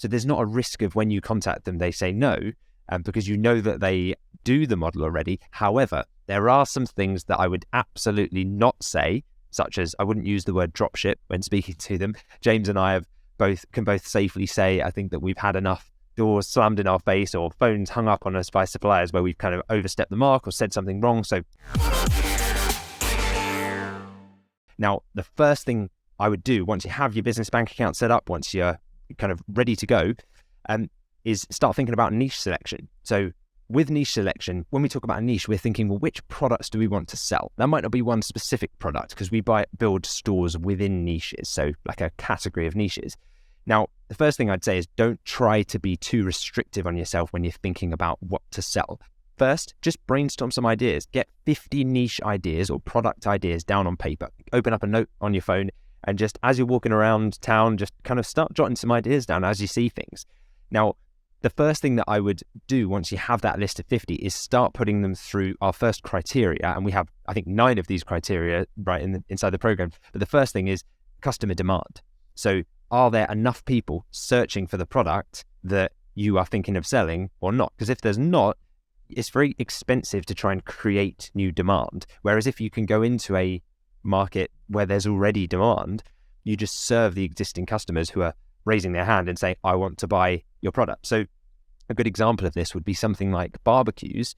So there's not a risk of when you contact them, they say no, because you know that they do the model already. However, there are some things that I would absolutely not say, such as I wouldn't use the word dropship when speaking to them. James and I can both safely say, I think that we've had enough doors slammed in our face or phones hung up on us by suppliers where we've kind of overstepped the mark or said something wrong. So now, the first thing I would do once you have your business bank account set up, once you're kind of ready to go, is start thinking about niche selection. So with niche selection, when we talk about a niche, we're thinking, well, which products do we want to sell? That might not be one specific product because we build stores within niches, so like a category of niches. Now, the first thing I'd say is don't try to be too restrictive on yourself when you're thinking about what to sell. First, just brainstorm some ideas. Get 50 niche ideas or product ideas down on paper. Open up a note on your phone and just as you're walking around town, just kind of start jotting some ideas down as you see things. Now, the first thing that I would do once you have that list of 50 is start putting them through our first criteria. And we have, I think, 9 of these criteria right inside the program. But the first thing is customer demand. So are there enough people searching for the product that you are thinking of selling or not? Because if there's not, it's very expensive to try and create new demand. Whereas if you can go into a market where there's already demand, you just serve the existing customers who are raising their hand and saying, I want to buy your product. So a good example of this would be something like barbecues.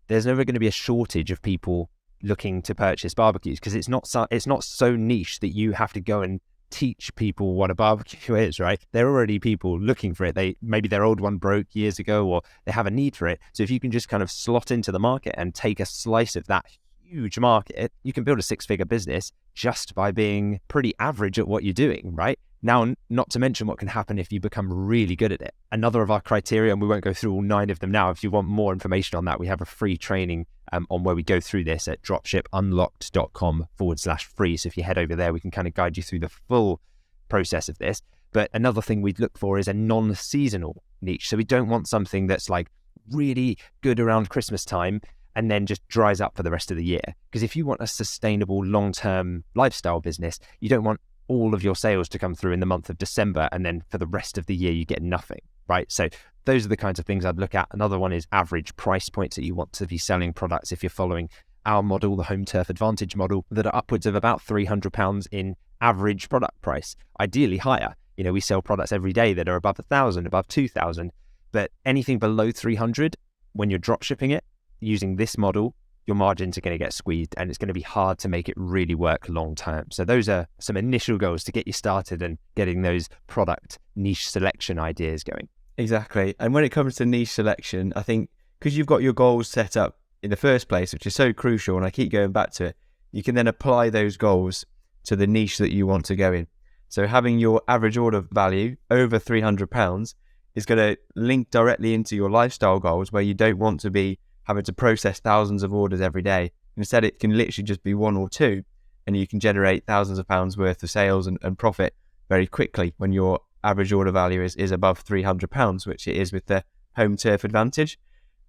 There's never going to be a shortage of people looking to purchase barbecues because it's not so niche that you have to go and teach people what a barbecue is, right? There are already people looking for it. Maybe their old one broke years ago or they have a need for it. So if you can just kind of slot into the market and take a slice of that huge market, you can build a 6-figure business just by being pretty average at what you're doing, right? Now, not to mention what can happen if you become really good at it. Another of our criteria, and we won't go through all 9 of them now. If you want more information on that, we have a free training on where we go through this at dropshipunlocked.com/free. So if you head over there, we can kind of guide you through the full process of this. But another thing we'd look for is a non-seasonal niche. So we don't want something that's like really good around Christmas time and then just dries up for the rest of the year. Because if you want a sustainable long-term lifestyle business, you don't want all of your sales to come through in the month of December and then for the rest of the year you get nothing, right? So those are the kinds of things I'd look at. Another one is average price points that you want to be selling products if you're following our model, the Home Turf Advantage model, that are upwards of about £300 in average product price, ideally higher. You know, we sell products every day that are above 1,000, above 2,000, but anything below 300, when you're drop shipping it using this model, your margins are going to get squeezed and it's going to be hard to make it really work long term. So those are some initial goals to get you started and getting those product niche selection ideas going. Exactly. And when it comes to niche selection, I think because you've got your goals set up in the first place, which is so crucial, and I keep going back to it, you can then apply those goals to the niche that you want to go in. So having your average order value over £300 is going to link directly into your lifestyle goals where you don't want to be having to process thousands of orders every day. Instead, it can literally just be 1 or 2 and you can generate thousands of pounds worth of sales and profit very quickly when your average order value is above £300, which it is with the Home Turf Advantage.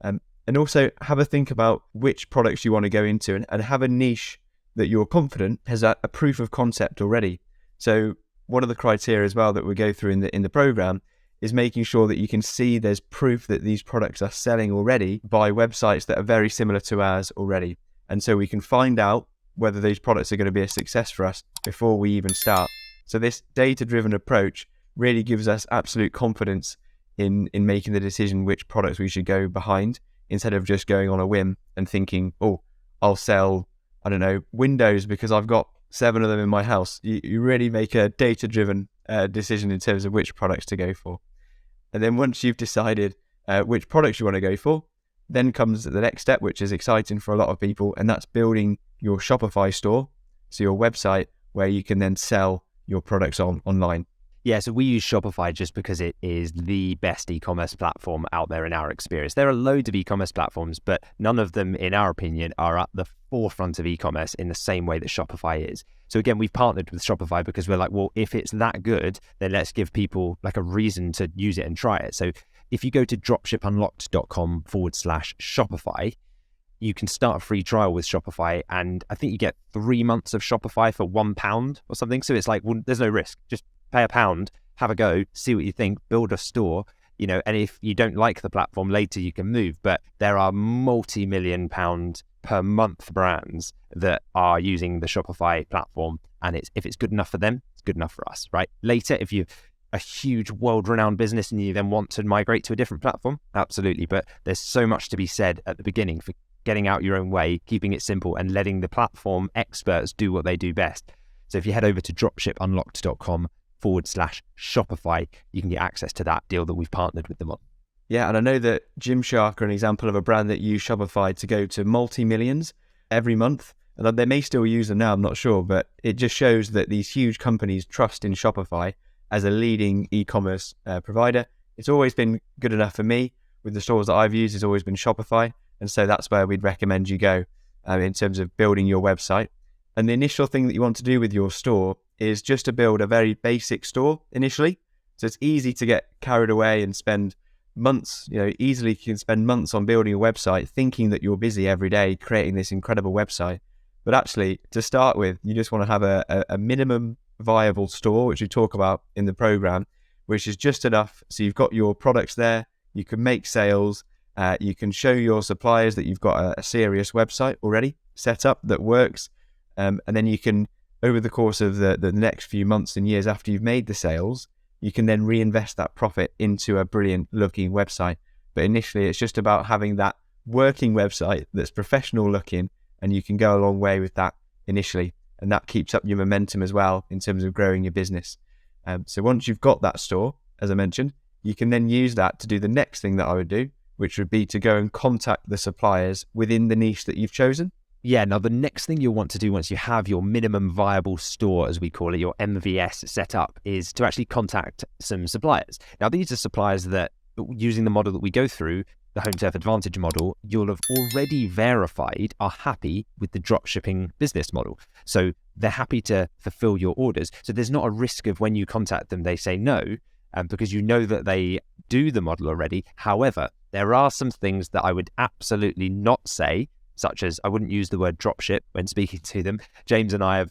And also have a think about which products you want to go into and have a niche that you're confident has a proof of concept already. So one of the criteria as well that we go through in the program is making sure that you can see there's proof that these products are selling already by websites that are very similar to ours already. And so we can find out whether those products are going to be a success for us before we even start. So this data-driven approach really gives us absolute confidence in making the decision which products we should go behind, instead of just going on a whim and thinking, oh, I'll sell, I don't know, windows because I've got 7 of them in my house. You really make a data-driven decision in terms of which products to go for. And then once you've decided which products you want to go for, then comes the next step, which is exciting for a lot of people, and that's building your Shopify store, so your website where you can then sell your products online. Yeah, so we use Shopify just because it is the best e-commerce platform out there in our experience. There are loads of e-commerce platforms, but none of them, in our opinion, are at the forefront of e-commerce in the same way that Shopify is. So again, we've partnered with Shopify because we're like, well, if it's that good, then let's give people like a reason to use it and try it. So if you go to dropshipunlocked.com/Shopify, you can start a free trial with Shopify, and I think you get 3 months of Shopify for £1 or something. So it's like, well, there's no risk. Just pay £1, have a go, see what you think, build a store, and if you don't like the platform later, you can move. But there are multi-million pound per month brands that are using the Shopify platform, and if it's good enough for them, it's good enough for us, right? Later, if you're a huge world-renowned business and you then want to migrate to a different platform, absolutely. But there's so much to be said at the beginning for getting out your own way, keeping it simple, and letting the platform experts do what they do best. So if you head over to dropshipunlocked.com/Shopify, you can get access to that deal that we've partnered with them on. Yeah, and I know that Gymshark are an example of a brand that use Shopify to go to multi-millions every month. And they may still use them now, I'm not sure, but it just shows that these huge companies trust in Shopify as a leading e-commerce provider. It's always been good enough for me. With the stores that I've used, it's always been Shopify. And so that's where we'd recommend you go in terms of building your website. And the initial thing that you want to do with your store is just to build a very basic store initially. So it's easy to get carried away and spend months, easily you can spend months on building a website thinking that you're busy every day creating this incredible website. But actually, to start with, you just want to have a minimum viable store, which we talk about in the program, which is just enough. So you've got your products there, you can make sales, you can show your suppliers that you've got a serious website already set up that works. And then you can, over the course of the next few months and years after you've made the sales, you can then reinvest that profit into a brilliant looking website. But initially, it's just about having that working website that's professional looking, and you can go a long way with that initially. And that keeps up your momentum as well in terms of growing your business. So once you've got that store, as I mentioned, you can then use that to do the next thing that I would do, which would be to go and contact the suppliers within the niche that you've chosen. Yeah, now the next thing you'll want to do once you have your minimum viable store, as we call it, your MVS set up, is to actually contact some suppliers. Now, these are suppliers that, using the model that we go through, the Home Turf Advantage model, you'll have already verified are happy with the dropshipping business model. So they're happy to fulfill your orders. So there's not a risk of when you contact them, they say no, because you know that they do the model already. However, there are some things that I would absolutely not say, such as I wouldn't use the word dropship when speaking to them. James and I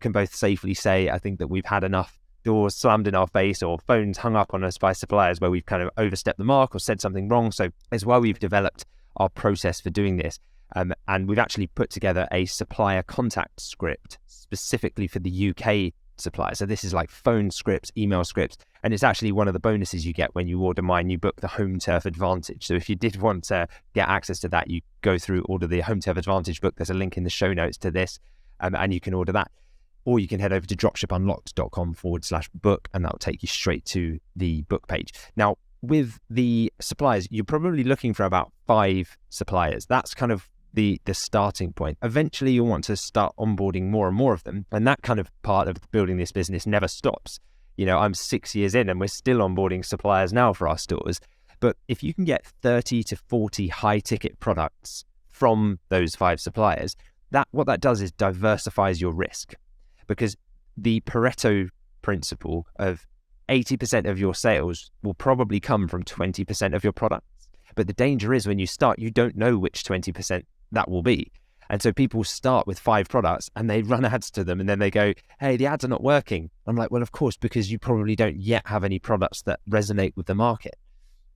can both safely say, I think that we've had enough doors slammed in our face or phones hung up on us by suppliers where we've kind of overstepped the mark or said something wrong. So it's why we've developed our process for doing this. And we've actually put together a supplier contact script specifically for the UK supplier. So this is like phone scripts, email scripts, and it's actually one of the bonuses you get when you order my new book, The Home Turf Advantage. So if you did want to get access to that, you go through, order the Home Turf Advantage book. There's a link in the show notes to this, and you can order that. Or you can head over to dropshipunlocked.com/book, and that'll take you straight to the book page. Now, with the suppliers, you're probably looking for about 5 suppliers. That's kind of the starting point. Eventually, you'll want to start onboarding more and more of them, and that kind of part of building this business never stops. I'm 6 years in, and we're still onboarding suppliers now for our stores. But if you can get 30 to 40 high-ticket products from those 5 suppliers, what that does is diversifies your risk. Because the Pareto principle of 80% of your sales will probably come from 20% of your products. But the danger is when you start, you don't know which 20% that will be. And so people start with 5 products and they run ads to them and then they go, hey, the ads are not working. I'm like, well, of course, because you probably don't yet have any products that resonate with the market.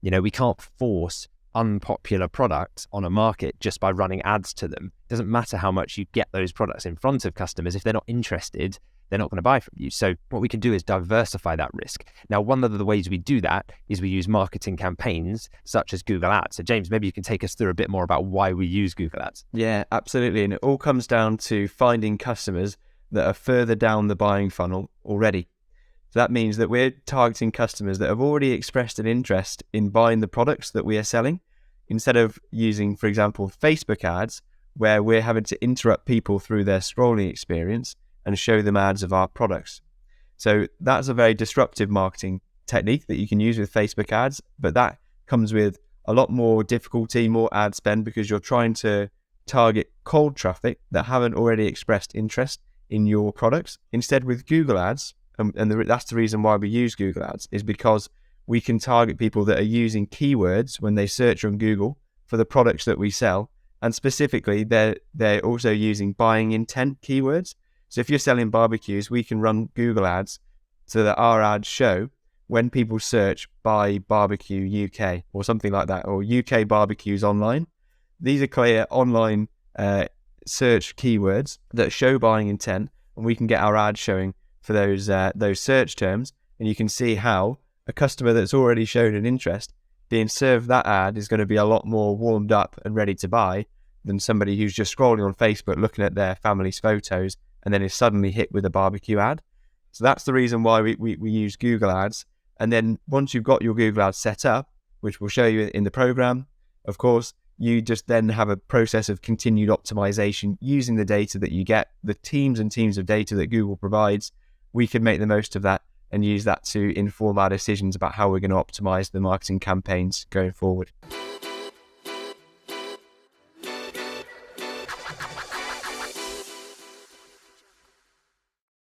We can't force unpopular products on a market just by running ads to them. It doesn't matter how much you get those products in front of customers. If they're not interested, they're not going to buy from you. So what we can do is diversify that risk. Now, one of the ways we do that is we use marketing campaigns such as Google Ads. So James, maybe you can take us through a bit more about why we use Google Ads. Yeah, absolutely. And it all comes down to finding customers that are further down the buying funnel already. So that means that we're targeting customers that have already expressed an interest in buying the products that we are selling, instead of using, for example, Facebook ads, where we're having to interrupt people through their scrolling experience and show them ads of our products. So that's a very disruptive marketing technique that you can use with Facebook ads, but that comes with a lot more difficulty, more ad spend, because you're trying to target cold traffic that haven't already expressed interest in your products. Instead, with Google ads, that's the reason why we use Google ads, is because we can target people that are using keywords when they search on Google for the products that we sell. And specifically, they're also using buying intent keywords. So if you're selling barbecues, we can run Google ads so that our ads show when people search by barbecue UK or something like that, or UK barbecues online, these are clear online search keywords that show buying intent, and we can get our ad showing for those search terms, and you can see how a customer that's already shown an interest being served that ad is going to be a lot more warmed up and ready to buy than somebody who's just scrolling on Facebook looking at their family's photos and then is suddenly hit with a barbecue ad. So that's the reason why we use Google Ads. And then once you've got your Google Ads set up, which we'll show you in the program, of course, you just then have a process of continued optimization using the data that you get, the teams and teams of data that Google provides. We can make the most of that and use that to inform our decisions about how we're going to optimize the marketing campaigns going forward.